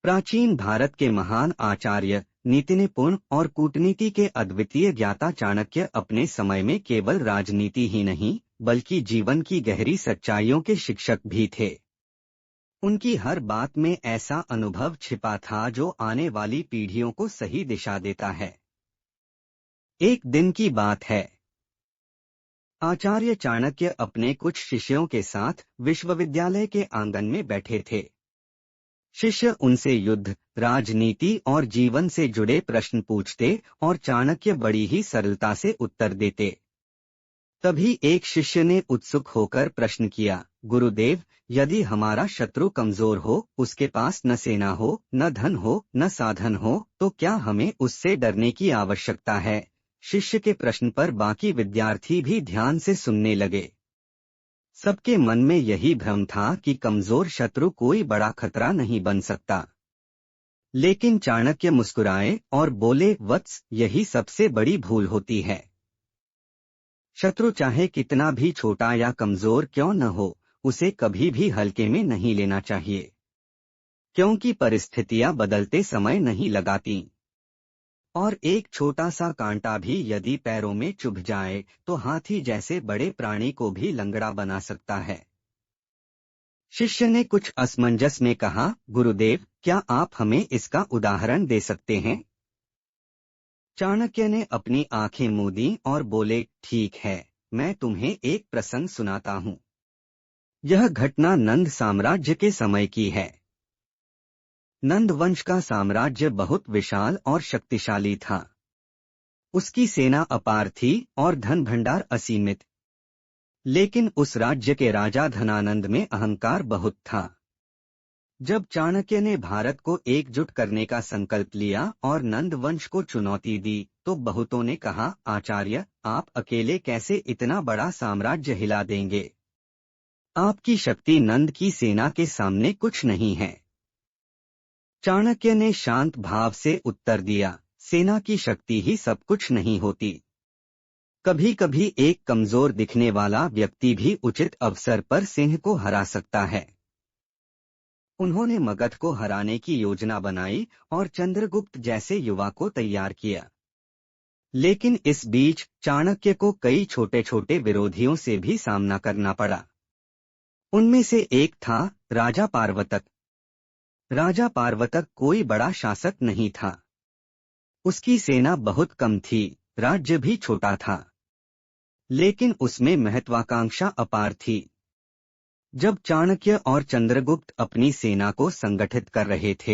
प्राचीन भारत के महान आचार्य, नीति निपुण और कूटनीति के अद्वितीय ज्ञाता चाणक्य अपने समय में केवल राजनीति ही नहीं बल्कि जीवन की गहरी सच्चाइयों के शिक्षक भी थे। उनकी हर बात में ऐसा अनुभव छिपा था जो आने वाली पीढ़ियों को सही दिशा देता है। एक दिन की बात है। आचार्य चाणक्य अपने कुछ शिष्यों के साथ विश्वविद्यालय के आंगन में बैठे थे। शिष्य उनसे युद्ध, राजनीति और जीवन से जुड़े प्रश्न पूछते और चाणक्य बड़ी ही सरलता से उत्तर देते। तभी एक शिष्य ने उत्सुक होकर प्रश्न किया, गुरुदेव, यदि हमारा शत्रु कमजोर हो, उसके पास न सेना हो, न धन हो, न साधन हो, तो क्या हमें उससे डरने की आवश्यकता है? शिष्य के प्रश्न पर बाकी विद्यार्थी भी ध्यान से सुनने लगे। सबके मन में यही भ्रम था कि कमजोर शत्रु कोई बड़ा खतरा नहीं बन सकता। लेकिन चाणक्य मुस्कुराए और बोले, वत्स, यही सबसे बड़ी भूल होती है। शत्रु चाहे कितना भी छोटा या कमजोर क्यों न हो, उसे कभी भी हल्के में नहीं लेना चाहिए, क्योंकि परिस्थितियां बदलते समय नहीं लगाती। और एक छोटा सा कांटा भी यदि पैरों में चुभ जाए तो हाथी जैसे बड़े प्राणी को भी लंगड़ा बना सकता है। शिष्य ने कुछ असमंजस में कहा, गुरुदेव, क्या आप हमें इसका उदाहरण दे सकते हैं? चाणक्य ने अपनी आंखें मूंदी और बोले, ठीक है, मैं तुम्हें एक प्रसंग सुनाता हूँ। यह घटना नंद साम्राज्य के समय की है। नंद वंश का साम्राज्य बहुत विशाल और शक्तिशाली था। उसकी सेना अपार थी और धन भंडार असीमित। लेकिन उस राज्य के राजा धनानंद में अहंकार बहुत था। जब चाणक्य ने भारत को एकजुट करने का संकल्प लिया और नंद वंश को चुनौती दी, तो बहुतों ने कहा, आचार्य, आप अकेले कैसे इतना बड़ा साम्राज्य हिला देंगे? आपकी शक्ति नंद की सेना के सामने कुछ नहीं है। चाणक्य ने शांत भाव से उत्तर दिया, सेना की शक्ति ही सब कुछ नहीं होती। कभी कभी एक कमजोर दिखने वाला व्यक्ति भी उचित अवसर पर सिंह को हरा सकता है। उन्होंने मगध को हराने की योजना बनाई और चंद्रगुप्त जैसे युवा को तैयार किया। लेकिन इस बीच चाणक्य को कई छोटे छोटे विरोधियों से भी सामना करना पड़ा। उनमें से एक था राजा पार्वतक। राजा पार्वतक कोई बड़ा शासक नहीं था। उसकी सेना बहुत कम थी, राज्य भी छोटा था, लेकिन उसमें महत्वाकांक्षा अपार थी। जब चाणक्य और चंद्रगुप्त अपनी सेना को संगठित कर रहे थे,